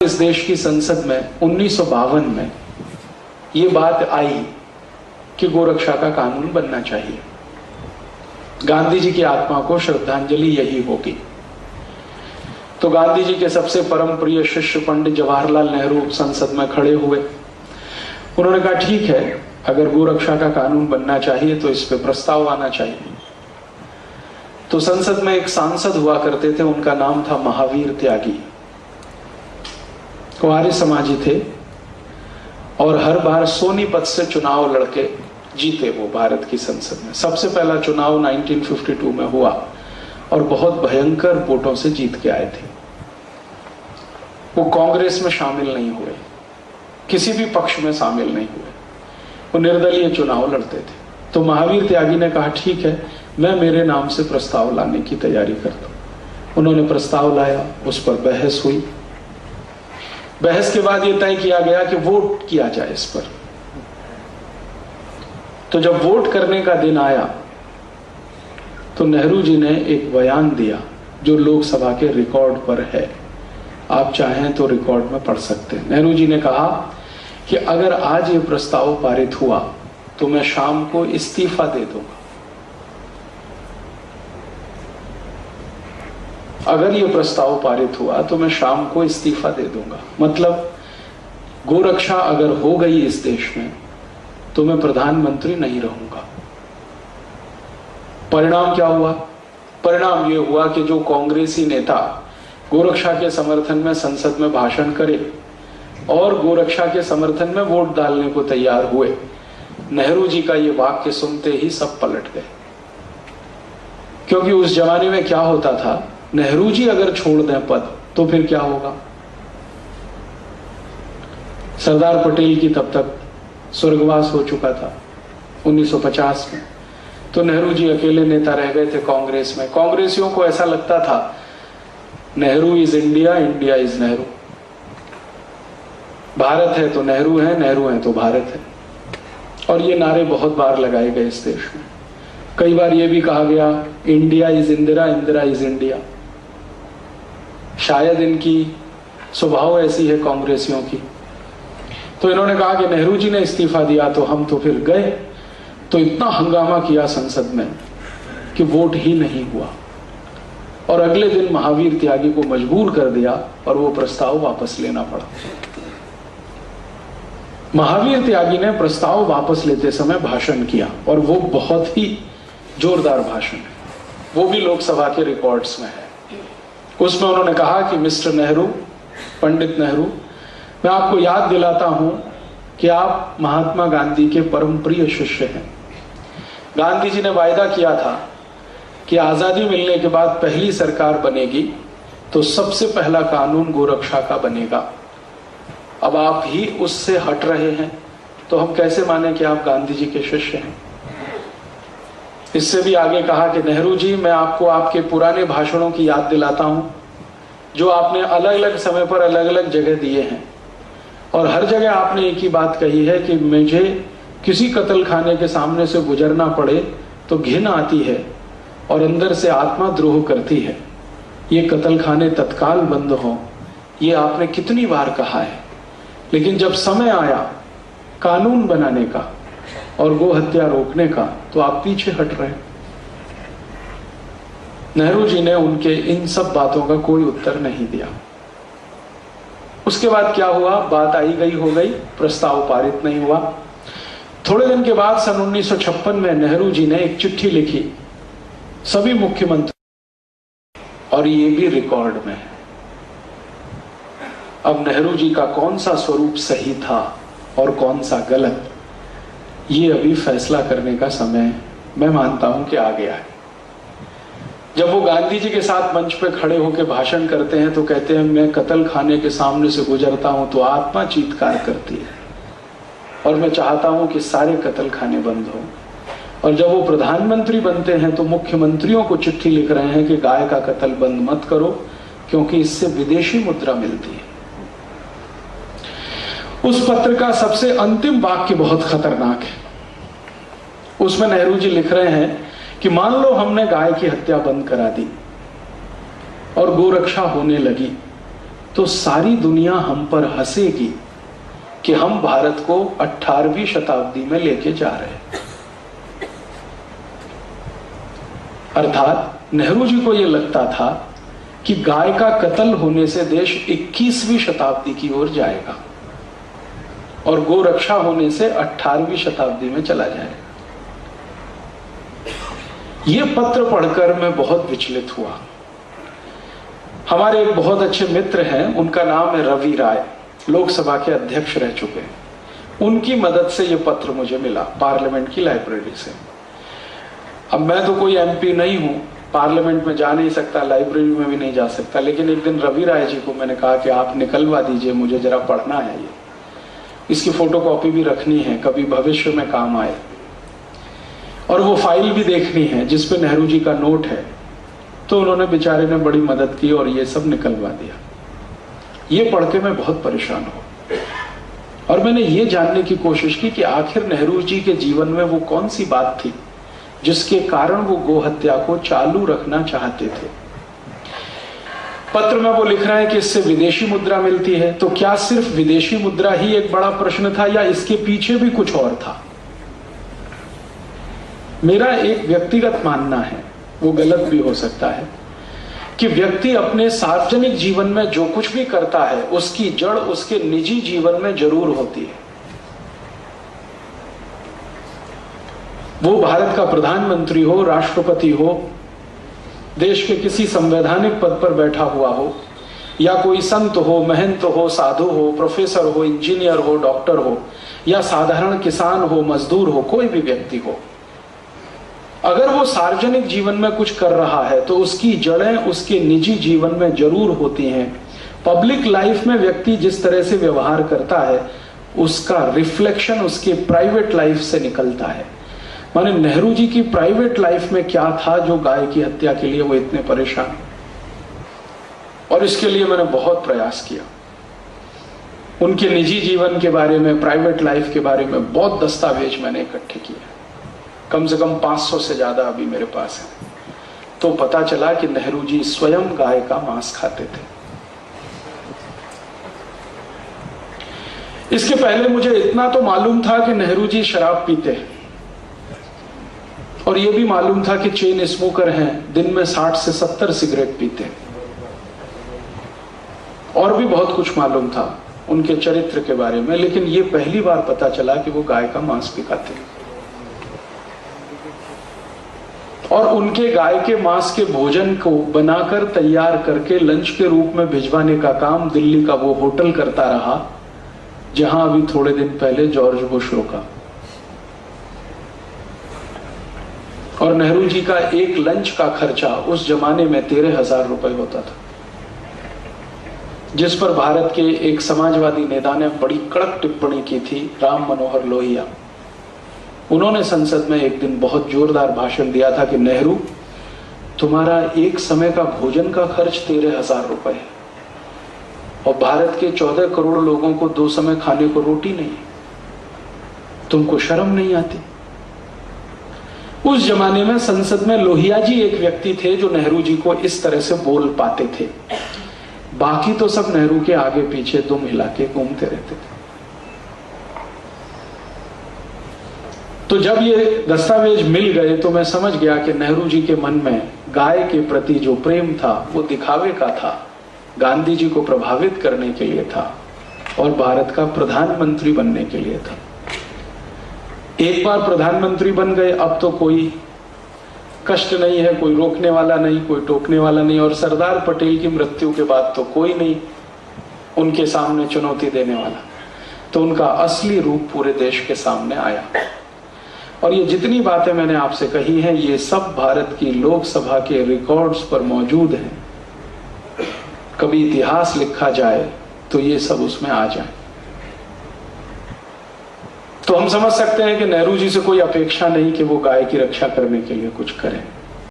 इस देश की संसद में 1952 में ये बात आई कि गोरक्षा का कानून बनना चाहिए। गांधी जी की आत्मा को श्रद्धांजलि यही होगी। तो गांधी जी के सबसे परम प्रिय शिष्य पंडित जवाहरलाल नेहरू संसद में खड़े हुए। उन्होंने कहा ठीक है, अगर गोरक्षा का कानून बनना चाहिए तो इस पे प्रस्ताव आना चाहिए। तो संसद में एक सांसद हुआ करते थे, उनका नाम था महावीर त्यागी। कुंवारी समाजी थे और हर बार सोनीपत से चुनाव लड़के जीते वो भारत की संसद में। सबसे पहला चुनाव 1952 में हुआ और बहुत भयंकर वोटों से जीत के आए थे। वो कांग्रेस में शामिल नहीं हुए, किसी भी पक्ष में शामिल नहीं हुए, वो निर्दलीय चुनाव लड़ते थे। तो महावीर त्यागी ने कहा ठीक है, मैं मेरे नाम से प्रस्ताव लाने की तैयारी करता हूं। उन्होंने प्रस्ताव लाया, उस पर बहस हुई। बहस के बाद यह तय किया गया कि वोट किया जाए इस पर। तो जब वोट करने का दिन आया तो नेहरू जी ने एक बयान दिया जो लोकसभा के रिकॉर्ड पर है। आप चाहें तो रिकॉर्ड में पढ़ सकते हैं। नेहरू जी ने कहा कि अगर आज ये प्रस्ताव पारित हुआ तो मैं शाम को इस्तीफा दे दूंगा। अगर ये प्रस्ताव पारित हुआ तो मैं शाम को इस्तीफा दे दूंगा। मतलब गोरक्षा अगर हो गई इस देश में तो मैं प्रधानमंत्री नहीं रहूंगा। परिणाम क्या हुआ? परिणाम यह हुआ कि जो कांग्रेसी नेता गोरक्षा के समर्थन में संसद में भाषण करे और गोरक्षा के समर्थन में वोट डालने को तैयार हुए, नेहरू जी का यह वाक्य सुनते ही सब पलट गए। क्योंकि उस जमाने में क्या होता था, नेहरू जी अगर छोड़ दें पद तो फिर क्या होगा। सरदार पटेल की तब तक स्वर्गवास हो चुका था 1950 में। तो नेहरू जी अकेले नेता रह गए थे कांग्रेस में। कांग्रेसियों को ऐसा लगता था Nehru is India, India is Nehru. Bharat है तो नेहरू है, नेहरू है तो भारत है। और ये नारे बहुत बार लगाए गए इस देश में। कई बार ये भी कहा गया India is Indira, Indira is India. शायद इनकी स्वभाव ऐसी है कांग्रेसियों की। तो इन्होंने कहा कि नेहरू जी ने इस्तीफा दिया तो हम तो फिर गए। तो इतना हंगामा किया संसद में कि वोट ही नहीं हुआ और अगले दिन महावीर त्यागी को मजबूर कर दिया और वो प्रस्ताव वापस लेना पड़ा। महावीर त्यागी ने प्रस्ताव वापस लेते समय भाषण किया और वो बहुत ही जोरदार भाषण है, वो भी लोकसभा के रिकॉर्ड्स में है। उसमें उन्होंने कहा कि मिस्टर नेहरू, पंडित नेहरू, मैं आपको याद दिलाता हूं कि आप महात्मा गांधी के परम प्रिय शिष्य हैं। गांधी जी ने वायदा किया था कि आजादी मिलने के बाद पहली सरकार बनेगी तो सबसे पहला कानून गोरक्षा का बनेगा। अब आप ही उससे हट रहे हैं तो हम कैसे माने कि आप गांधी जी के शिष्य हैं। इससे भी आगे कहा कि नेहरू जी, मैं आपको आपके पुराने भाषणों की याद दिलाता हूं जो आपने अलग अलग समय पर अलग अलग जगह दिए हैं और हर जगह आपने एक ही बात कही है कि मुझे किसी कत्ल खाने के सामने से गुजरना पड़े तो घिन आती है और अंदर से आत्मा द्रोह करती है। ये कत्ल खाने तत्काल बंद हो, ये आपने कितनी बार कहा है। लेकिन जब समय आया कानून बनाने का और गो हत्या रोकने का तो आप पीछे हट रहे। नेहरू जी ने उनके इन सब बातों का कोई उत्तर नहीं दिया। उसके बाद क्या हुआ, बात आई गई हो गई, प्रस्ताव पारित नहीं हुआ। थोड़े दिन के बाद सन 1956 में नेहरू जी ने एक चिट्ठी लिखी सभी मुख्यमंत्री और ये भी रिकॉर्ड में है। अब नेहरू जी का कौन सा स्वरूप सही था और कौन सा गलत, ये अभी फैसला करने का समय मैं मानता हूं कि आ गया है। जब वो गांधी जी के साथ मंच पे खड़े होकर भाषण करते हैं तो कहते हैं मैं कत्ल खाने के सामने से गुजरता हूं तो आत्मा चीत्कार करती है और मैं चाहता हूं कि सारे कत्ल खाने बंद हो। और जब वो प्रधानमंत्री बनते हैं तो मुख्यमंत्रियों को चिट्ठी लिख रहे हैं कि गाय का कत्ल बंद मत करो क्योंकि इससे विदेशी मुद्रा मिलती है। उस पत्र का सबसे अंतिम वाक्य बहुत खतरनाक है। उसमें नेहरू जी लिख रहे हैं कि मान लो हमने गाय की हत्या बंद करा दी और गोरक्षा होने लगी तो सारी दुनिया हम पर हंसेगी कि हम भारत को 18वीं शताब्दी में लेके जा रहे हैं। अर्थात नेहरू जी को यह लगता था कि गाय का कत्ल होने से देश 21वीं शताब्दी की ओर जाएगा और गोरक्षा होने से 18वीं शताब्दी में चला जाएगा। यह पत्र पढ़कर मैं बहुत विचलित हुआ। हमारे एक बहुत अच्छे मित्र हैं, उनका नाम है रवि राय, लोकसभा के अध्यक्ष रह चुके हैं। उनकी मदद से यह पत्र मुझे मिला पार्लियामेंट की लाइब्रेरी से। अब मैं तो कोई एमपी नहीं हूं, पार्लियामेंट में जा नहीं सकता, लाइब्रेरी में भी नहीं जा सकता, लेकिन एक दिन रवि राय जी को मैंने कहा कि आप निकलवा दीजिए, मुझे जरा पढ़ना है ये, इसकी फोटोकॉपी भी रखनी है, कभी भविष्य में काम आए, और वो फाइल भी देखनी है जिसपे नेहरू जी का नोट है। तो उन्होंने बेचारे ने बड़ी मदद की और ये सब निकलवा दिया। ये पढ़ के मैं बहुत परेशान हूं और मैंने ये जानने की कोशिश की कि आखिर नेहरू जी के जीवन में वो कौन सी बात थी जिसके कारण वो गोहत्या को चालू रखना चाहते थे। पत्र में वो लिख रहे हैं कि इससे विदेशी मुद्रा मिलती है, तो क्या सिर्फ विदेशी मुद्रा ही एक बड़ा प्रश्न था या इसके पीछे भी कुछ और था? मेरा एक व्यक्तिगत मानना है, वो गलत भी हो सकता है, कि व्यक्ति अपने सार्वजनिक जीवन में जो कुछ भी करता है उसकी जड़ उसके निजी जीवन में जरूर होती है। वो भारत का प्रधानमंत्री हो, राष्ट्रपति हो, देश के किसी संवैधानिक पद पर बैठा हुआ हो, या कोई संत हो, महंत हो, साधु हो, प्रोफेसर हो, इंजीनियर हो, डॉक्टर हो, या साधारण किसान हो, मजदूर हो, कोई भी व्यक्ति हो, अगर वो सार्वजनिक जीवन में कुछ कर रहा है तो उसकी जड़ें उसके निजी जीवन में जरूर होती हैं। पब्लिक लाइफ में व्यक्ति जिस तरह से व्यवहार करता है उसका रिफ्लेक्शन उसके प्राइवेट लाइफ से निकलता है। माने नेहरू जी की प्राइवेट लाइफ में क्या था जो गाय की हत्या के लिए वो इतने परेशान, और इसके लिए मैंने बहुत प्रयास किया। उनके निजी जीवन के बारे में, प्राइवेट लाइफ के बारे में बहुत दस्तावेज मैंने इकट्ठे किए, कम से कम 500 से ज्यादा अभी मेरे पास है। तो पता चला कि नेहरू जी स्वयं गाय का मांस खाते थे। इसके पहले मुझे इतना तो मालूम था कि नेहरू जी शराब पीते हैं, और यह भी मालूम था कि चेन स्मोकर हैं, दिन में 60 से 70 सिगरेट पीते हैं, और भी बहुत कुछ मालूम था उनके चरित्र के बारे में। लेकिन यह पहली बार पता चला कि वो गाय का मांस भी खाते हैं, और उनके गाय के मांस के भोजन को बनाकर तैयार करके लंच के रूप में भिजवाने का काम दिल्ली का वो होटल करता रहा जहां अभी थोड़े दिन पहले जॉर्ज बुश रुका। और नेहरू जी का एक लंच का खर्चा उस जमाने में 13,000 रुपए होता था, जिस पर भारत के एक समाजवादी नेता ने बड़ी कड़क टिप्पणी की थी, राम मनोहर लोहिया। उन्होंने संसद में एक दिन बहुत जोरदार भाषण दिया था कि नेहरू, तुम्हारा एक समय का भोजन का खर्च 13,000 रुपए है, और भारत के 14 करोड़ लोगों को 2 समय खाने को रोटी नहीं, तुमको शर्म नहीं आती? उस जमाने में संसद में लोहिया जी एक व्यक्ति थे जो नेहरू जी को इस तरह से बोल पाते थे, बाकी तो सब नेहरू के आगे पीछे दुम हिला के घूमते रहते थे। तो जब ये दस्तावेज मिल गए तो मैं समझ गया कि नेहरू जी के मन में गाय के प्रति जो प्रेम था वो दिखावे का था, गांधी जी को प्रभावित करने के लिए था, और भारत का प्रधानमंत्री बनने के लिए था। एक बार प्रधानमंत्री बन गए, अब तो कोई कष्ट नहीं है, कोई रोकने वाला नहीं, कोई टोकने वाला नहीं, और सरदार पटेल की मृत्यु के बाद तो कोई नहीं उनके सामने चुनौती देने वाला। तो उनका असली रूप पूरे देश के सामने आया। और ये जितनी बातें मैंने आपसे कही हैं, ये सब भारत की लोकसभा के रिकॉर्ड्स पर मौजूद हैं। कभी इतिहास लिखा जाए तो ये सब उसमें आ जाए। तो हम समझ सकते हैं कि नेहरू जी से कोई अपेक्षा नहीं कि वो गाय की रक्षा करने के लिए कुछ करें।